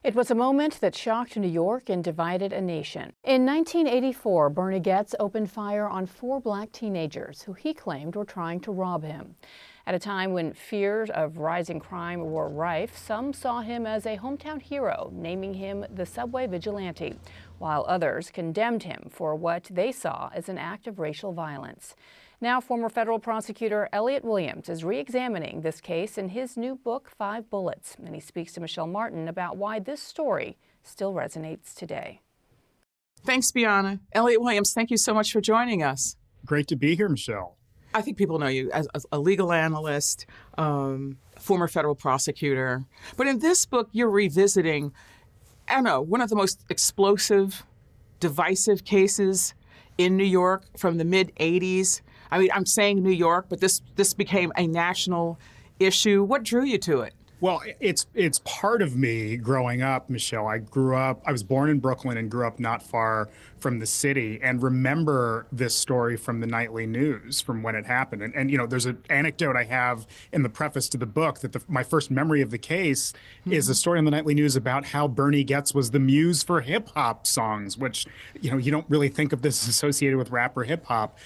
It was a moment that shocked New York and divided a nation. In 1984, Bernie Goetz opened fire on 4 black teenagers who he claimed were trying to rob him. At a time when fears of rising crime were rife, some saw him as a hometown hero, naming him the subway vigilante, while others condemned him for what they saw as an act of racial violence. Now, former federal prosecutor Elliot Williams is re-examining this case in his new book, 5 Bullets, and he speaks to Michelle Martin about why this story still resonates today. Thanks, Bianna. Elliot Williams, thank you so much for joining us. Great to be here, Michelle. I think people know you as a legal analyst, former federal prosecutor. But in this book, you're revisiting, I don't know, one of the most explosive, divisive cases in New York from the mid-'80s. I mean, I'm saying New York, but this became a national issue. What drew you to it? Well, it's part of me growing up, Michelle. I was born in Brooklyn and grew up not far from the city and remember this story from the nightly news from when it happened. And you know, there's an anecdote I have in the preface to the book that my first memory of the case is a story on the nightly news about how Bernie Goetz was the muse for hip hop songs, which, you know, you don't really think of this associated with rap or hip hop.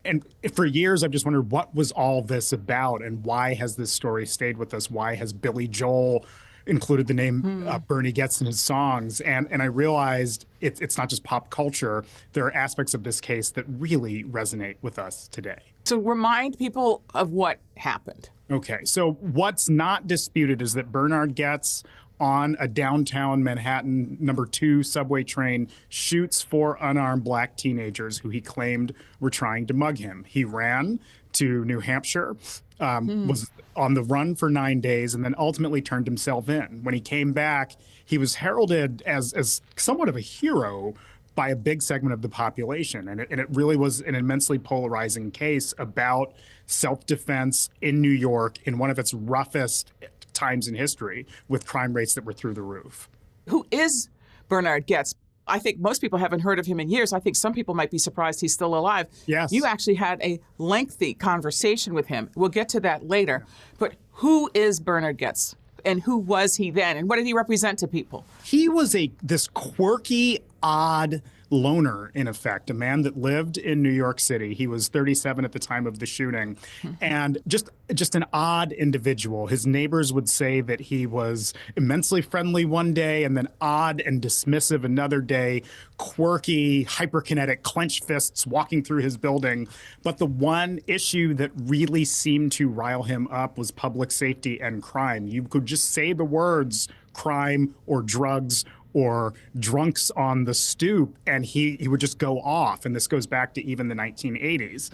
And for years, I've just wondered, what was all this about and why has this story stayed with us? Why has Billy Joel included the name Bernie Goetz in his songs? And I realized it's not just pop culture. There are aspects of this case that really resonate with us today. So remind people of what happened. Okay, so what's not disputed is that Bernard Goetz on a downtown Manhattan number 2 subway train shoots 4 unarmed black teenagers who he claimed were trying to mug him. He ran to New Hampshire, was on the run for 9 days, and then ultimately turned himself in. When he came back, he was heralded as somewhat of a hero by a big segment of the population. And it really was an immensely polarizing case about self-defense in New York in one of its roughest times in history, with crime rates that were through the roof. Who is Bernard Goetz? I think most people haven't heard of him in years. I think some people might be surprised he's still alive. Yes. You actually had a lengthy conversation with him. We'll get to that later. But who is Bernard Goetz? And who was he then? And what did he represent to people? He was this quirky, odd loner, in effect, a man that lived in New York City. He was 37 at the time of the shooting, and just an odd individual. His neighbors would say that he was immensely friendly one day and then odd and dismissive another day, quirky, hyperkinetic, clenched fists walking through his building. But the one issue that really seemed to rile him up was public safety and crime. You could just say the words crime or drugs or drunks on the stoop, and he would just go off. And this goes back to even the 1980s.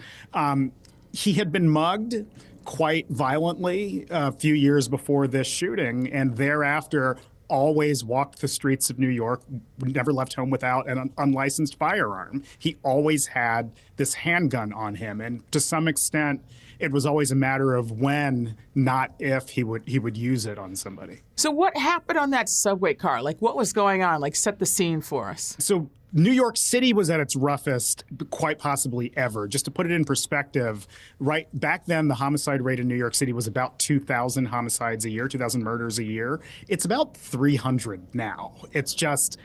He had been mugged quite violently a few years before this shooting, and thereafter always walked the streets of New York, never left home without an unlicensed firearm. He always had this handgun on him, and to some extent, it was always a matter of when, not if, he would use it on somebody. So what happened on that subway car? Like, what was going on? Like, set the scene for us. So New York City was at its roughest, quite possibly ever. Just to put it in perspective, right back then, the homicide rate in New York City was about 2,000 homicides a year, 2,000 murders a year. It's about 300 now. It's just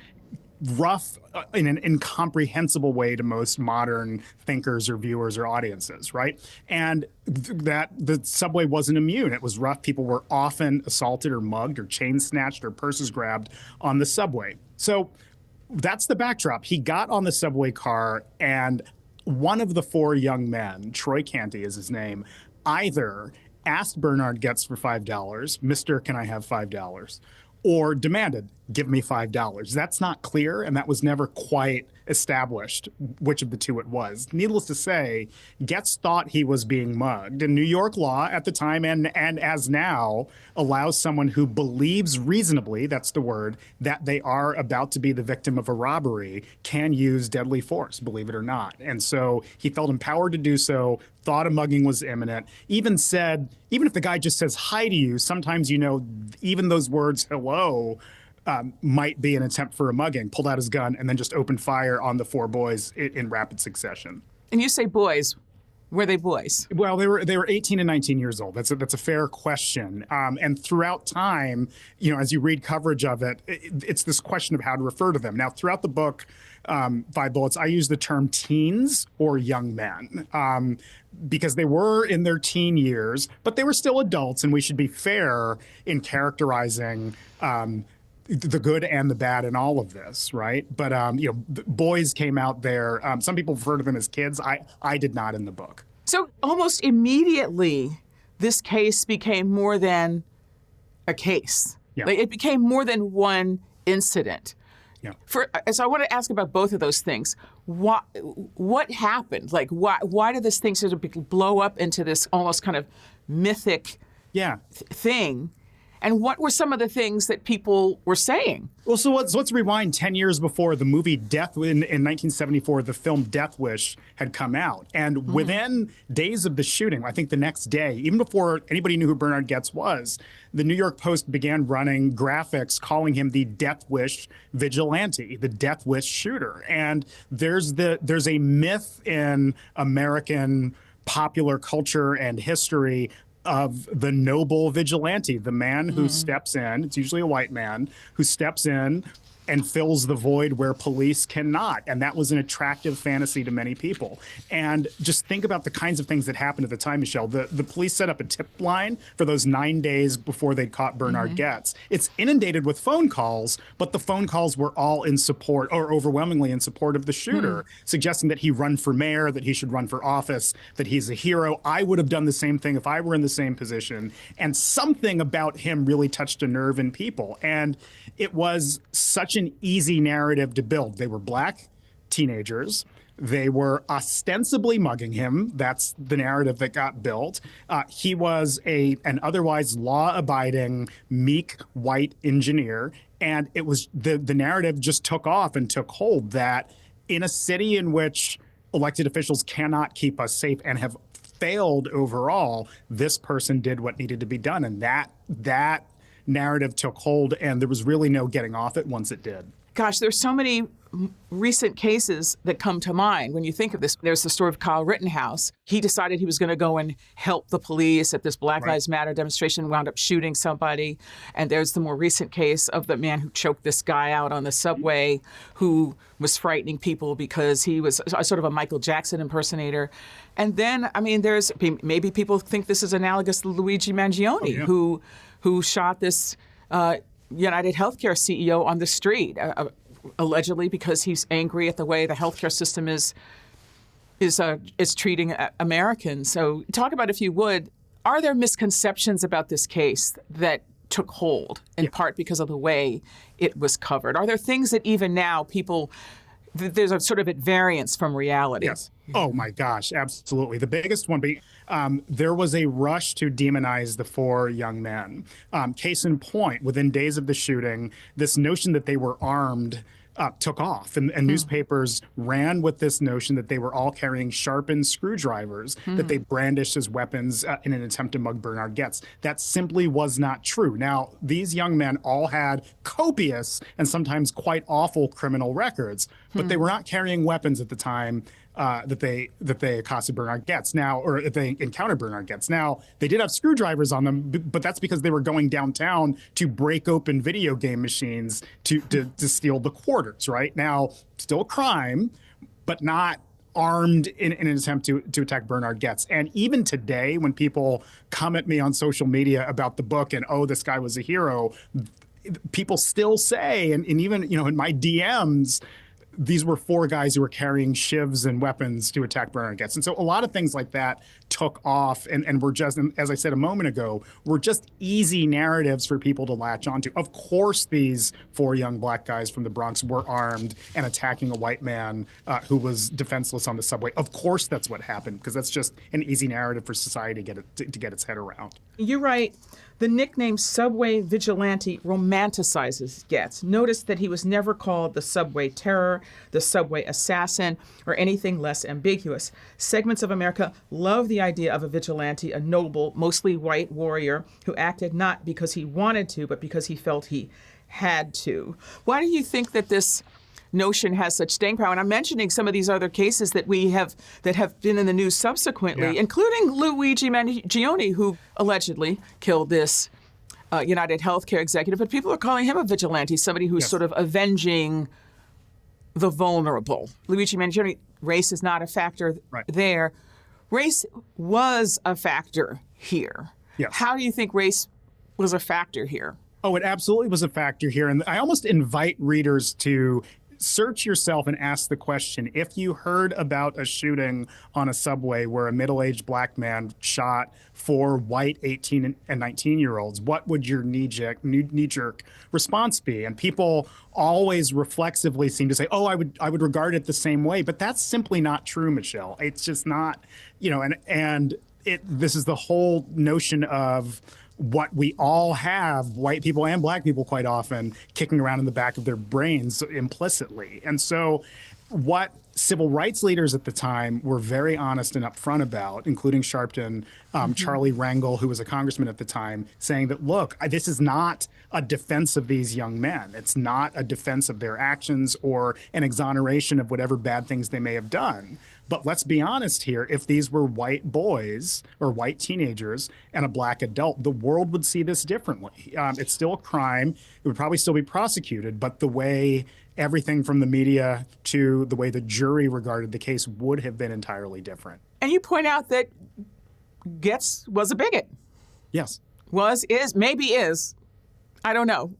rough in an incomprehensible way to most modern thinkers or viewers or audiences, right? And that the subway wasn't immune. It was rough. People were often assaulted or mugged or chain snatched or purses grabbed on the subway. So that's the backdrop. He got on the subway car, and one of the 4 young men, Troy Canty is his name, either asked Bernard Goetz for $5, Mr. Can I have $5? Or demanded, give me $5. That's not clear, and that was never quite established which of the two it was. Needless to say, Goetz thought he was being mugged. And New York law at the time and as now allows someone who believes reasonably, that's the word, that they are about to be the victim of a robbery can use deadly force, believe it or not. And so he felt empowered to do so, thought a mugging was imminent, even said, even if the guy just says hi to you, sometimes, you know, even those words, hello, might be an attempt for a mugging, pulled out his gun, and then just opened fire on the 4 boys in rapid succession. And you say boys. Were they boys? Well, they were 18 and 19 years old. That's a fair question. And throughout time, as you read coverage of it, it's this question of how to refer to them. Now, throughout the book, Five Bullets, I use the term teens or young men because they were in their teen years, but they were still adults, and we should be fair in characterizing the good and the bad in all of this, right? But boys came out there. Some people refer to them as kids. I did not in the book. So almost immediately, this case became more than a case. Yeah. Like, it became more than one incident. Yeah. So I want to ask about both of those things. What happened? Like, why did this thing sort of blow up into this almost kind of mythic thing? And what were some of the things that people were saying? Well, so let's rewind 10 years before the movie Death in 1974, the film Death Wish had come out. And within days of the shooting, I think the next day, even before anybody knew who Bernhard Goetz was, the New York Post began running graphics calling him the Death Wish vigilante, the Death Wish shooter. And there's a myth in American popular culture and history of the noble vigilante, the man who steps in, it's usually a white man, who steps in and fills the void where police cannot. And that was an attractive fantasy to many people. And just think about the kinds of things that happened at the time, Michelle. The police set up a tip line for those 9 days before they caught Bernhard Goetz. It's inundated with phone calls, but the phone calls were all in support, or overwhelmingly in support of the shooter, suggesting that he run for mayor, that he should run for office, that he's a hero. I would have done the same thing if I were in the same position. And something about him really touched a nerve in people. And it was such an easy narrative to build. They were black teenagers. They were ostensibly mugging him. That's the narrative that got built. He was an otherwise law-abiding, meek, white engineer. And it was the narrative just took off and took hold that in a city in which elected officials cannot keep us safe and have failed overall, this person did what needed to be done. And that narrative took hold, and there was really no getting off it once it did. Gosh, there's so many recent cases that come to mind when you think of this. There's the story of Kyle Rittenhouse. He decided he was going to go and help the police at this Black Lives Matter demonstration, wound up shooting somebody. And there's the more recent case of the man who choked this guy out on the subway, who was frightening people because he was sort of a Michael Jackson impersonator. And then, there's maybe people think this is analogous to Luigi Mangione, who shot this United Healthcare CEO on the street, allegedly because he's angry at the way the healthcare system is treating Americans. So talk about, if you would, are there misconceptions about this case that took hold in part because of the way it was covered? Are there things that even now there's a sort of at variance from reality? Yes. Oh my gosh, absolutely. The biggest one being there was a rush to demonize the 4 young men. Case in point, within days of the shooting, this notion that they were armed took off, and newspapers ran with this notion that they were all carrying sharpened screwdrivers that they brandished as weapons in an attempt to mug Bernhard Goetz. That simply was not true. Now, these young men all had copious and sometimes quite awful criminal records, but they were not carrying weapons at the time that they accosted Bernhard Goetz now, or if they encountered Bernhard Goetz. Now, they did have screwdrivers on them, but that's because they were going downtown to break open video game machines to steal the quarters, right? Now, still a crime, but not armed in an attempt to attack Bernhard Goetz. And even today, when people come at me on social media about the book and, oh, this guy was a hero, people still say, and even, in my DMs, these were 4 guys who were carrying shivs and weapons to attack Bernhard Goetz. And so a lot of things like that took off and were just, as I said a moment ago, were just easy narratives for people to latch onto. Of course, these 4 young black guys from the Bronx were armed and attacking a white man who was defenseless on the subway. Of course, that's what happened, because that's just an easy narrative for society to get its head around. You're right. The nickname Subway Vigilante romanticizes Goetz. Notice that he was never called the Subway Terror, the Subway Assassin, or anything less ambiguous. Segments of America love the idea of a vigilante, a noble, mostly white warrior who acted not because he wanted to, but because he felt he had to. Why do you think that this notion has such staying power. And I'm mentioning some of these other cases that have been in the news subsequently, including Luigi Mangione, who allegedly killed this United Healthcare executive. But people are calling him a vigilante, somebody who's sort of avenging the vulnerable. Luigi Mangione, race is not a factor there. Race was a factor here. Yes. How do you think race was a factor here? Oh, it absolutely was a factor here. And I almost invite readers to search yourself and ask the question, if you heard about a shooting on a subway where a middle-aged black man shot 4 white 18 and 19-year-olds, what would your knee-jerk response be? And people always reflexively seem to say, oh, I would regard it the same way. But that's simply not true, Michelle. It's just not, this is the whole notion of what we all have, white people and black people quite often, kicking around in the back of their brains implicitly. And so what civil rights leaders at the time were very honest and upfront about, including Sharpton, Charlie Rangel, who was a congressman at the time, saying that, look, this is not a defense of these young men. It's not a defense of their actions or an exoneration of whatever bad things they may have done. But let's be honest here, if these were white boys or white teenagers and a black adult, the world would see this differently. It's still a crime. It would probably still be prosecuted, but the way everything from the media to the way the jury regarded the case would have been entirely different. And you point out that Getz was a bigot. Yes. Maybe is. I don't know.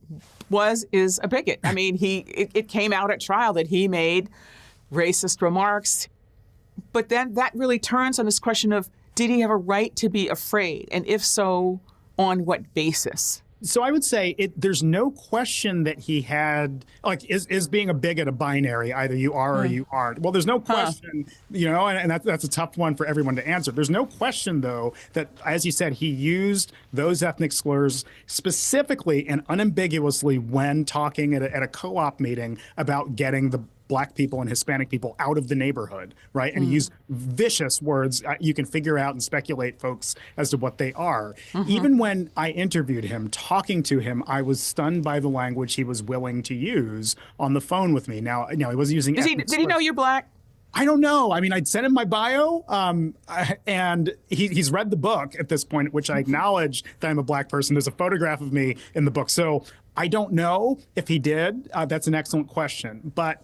Is a bigot. I mean, it came out at trial that he made racist remarks. But then that really turns on this question of, did he have a right to be afraid? And if so, on what basis? So I would say there's no question that he had, is being a bigot a binary? Either you are or you aren't. Well, there's no question, and that's a tough one for everyone to answer. There's no question, though, that, as you said, he used those ethnic slurs specifically and unambiguously when talking at a co-op meeting about getting the black people and Hispanic people out of the neighborhood, right? And he used vicious words. You can figure out and speculate, folks, as to what they are. Even when I interviewed him, talking to him, I was stunned by the language he was willing to use on the phone with me. Now, he wasn't using. Did he know you're black? I don't know. I mean, I'd sent him my bio, and he's read the book at this point, which I acknowledge that I'm a black person. There's a photograph of me in the book. So I don't know if he did. That's an excellent question. But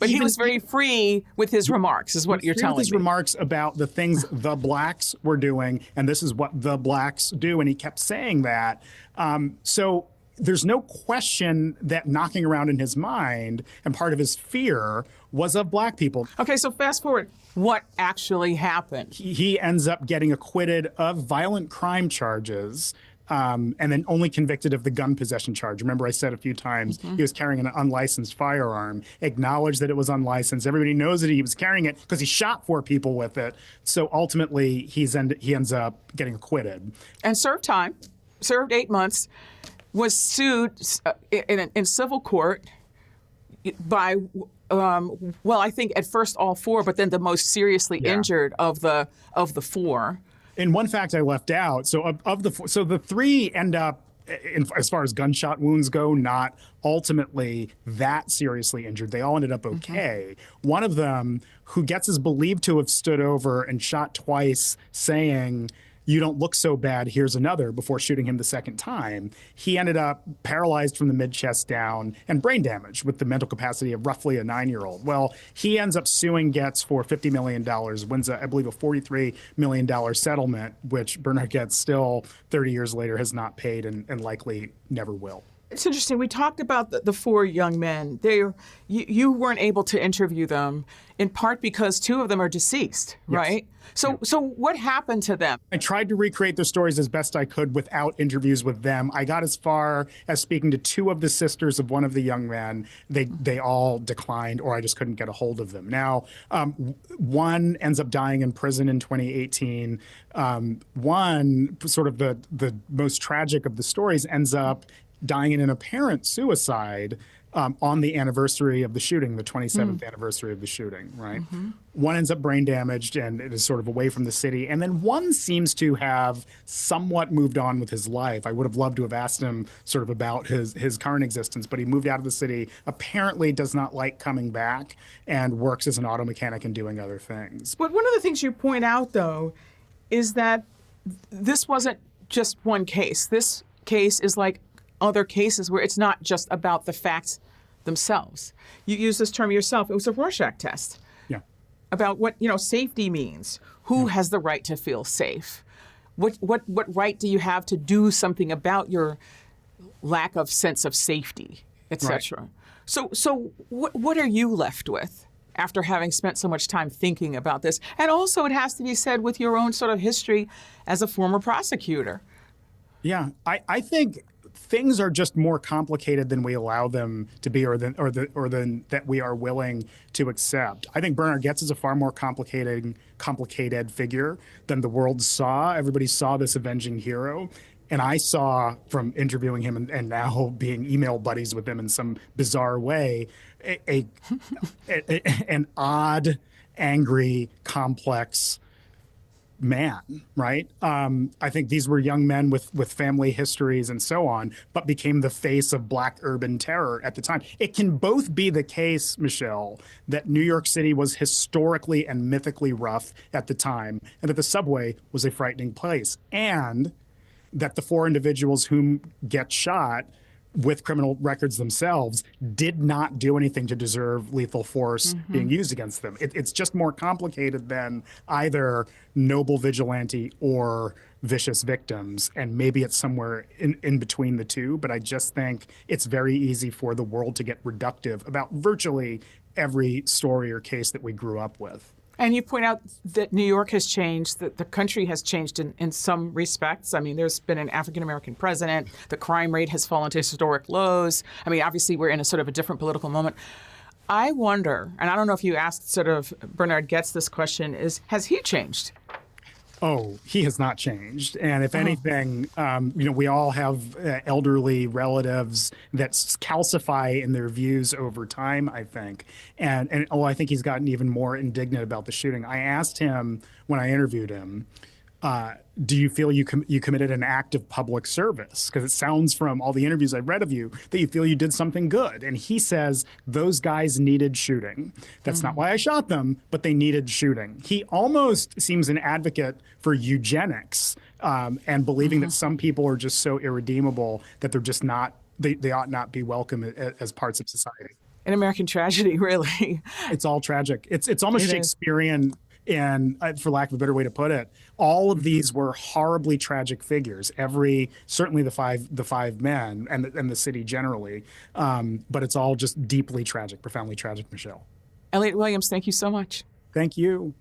he was very free with his remarks, is what you're telling me. His remarks about the things the blacks were doing, and this is what the blacks do, and he kept saying that. So there's no question that knocking around in his mind, and part of his fear, was of black people. Okay, so fast forward. What actually happened? He ends up getting acquitted of violent crime charges. And then only convicted of the gun possession charge. Remember, I said a few times he was carrying an unlicensed firearm, acknowledged that it was unlicensed. Everybody knows that he was carrying it because he shot 4 people with it. So ultimately, he ends up getting acquitted. And served 8 months, was sued in civil court by, I think at first all 4, but then the most seriously injured of the 4. And one fact I left out, so the 3 end up, as far as gunshot wounds go, not ultimately that seriously injured. They all ended up okay. One of them, who is believed to have stood over and shot twice, saying, "You don't look so bad, here's another," before shooting him the second time. He ended up paralyzed from the mid-chest down and brain damaged with the mental capacity of roughly a 9-year-old. Well, he ends up suing Getz for $50 million, wins, I believe, a $43 million settlement, which Bernhard Goetz still 30 years later has not paid and likely never will. It's interesting. We talked about the 4 young men. You weren't able to interview them, in part because 2 of them are deceased, right? So what happened to them? I tried to recreate their stories as best I could without interviews with them. I got as far as speaking to 2 of the sisters of one of the young men. They all declined, or I just couldn't get a hold of them. Now, one ends up dying in prison in 2018. One, sort of the most tragic of the stories, ends up dying in an apparent suicide on the anniversary of the shooting, the 27th anniversary of the shooting, right? One ends up brain damaged and it is sort of away from the city. And then one seems to have somewhat moved on with his life. I would have loved to have asked him sort of about his current existence, but he moved out of the city, apparently does not like coming back, and works as an auto mechanic and doing other things. But one of the things you point out, though, is that this wasn't just one case. This case is like other cases where it's not just about the facts themselves. You use this term yourself. It was a Rorschach test Yeah. about what safety means. Who has the right to feel safe? What right do you have to do something about your lack of sense of safety, etc. Right. So what are you left with after having spent so much time thinking about this? And also, it has to be said, with your own sort of history as a former prosecutor. Yeah, I think things are just more complicated than we allow them to be, or than that we are willing to accept. I think Bernhard Goetz is a far more complicated figure than the world saw. Everybody saw this avenging hero. And I saw, from interviewing him and now being email buddies with him in some bizarre way, an odd, angry, complex man, right? I think these were young men with family histories and so on, but became the face of Black urban terror at the time. It can both be the case, Michelle, that New York City was historically and mythically rough at the time, and that the subway was a frightening place, and that the four individuals whom get shot with criminal records themselves did not do anything to deserve lethal force being used against them. It's just more complicated than either noble vigilante or vicious victims. And maybe it's somewhere in between the two. But I just think it's very easy for the world to get reductive about virtually every story or case that we grew up with. And you point out that New York has changed, that the country has changed in some respects. I mean, there's been an African-American president. The crime rate has fallen to historic lows. I mean, obviously, we're in a sort of a different political moment. I wonder, and I don't know if you asked sort of Bernhard Goetz this question, has he changed? Oh, he has not changed. And if anything, we all have elderly relatives that calcify in their views over time, I think. And I think he's gotten even more indignant about the shooting. I asked him when I interviewed him, do you feel you committed an act of public service? Because it sounds from all the interviews I've read of you that you feel you did something good. And he says those guys needed shooting. That's not why I shot them, but they needed shooting. He almost seems an advocate for eugenics and believing that some people are just so irredeemable that they're just not, they ought not be welcome as parts of society. An American tragedy, really. It's all tragic. It's almost Shakespearean. And for lack of a better way to put it, all of these were horribly tragic figures. Certainly the five men and the city generally, but it's all just deeply tragic, profoundly tragic. Michelle. Elliott Williams, thank you so much. Thank you.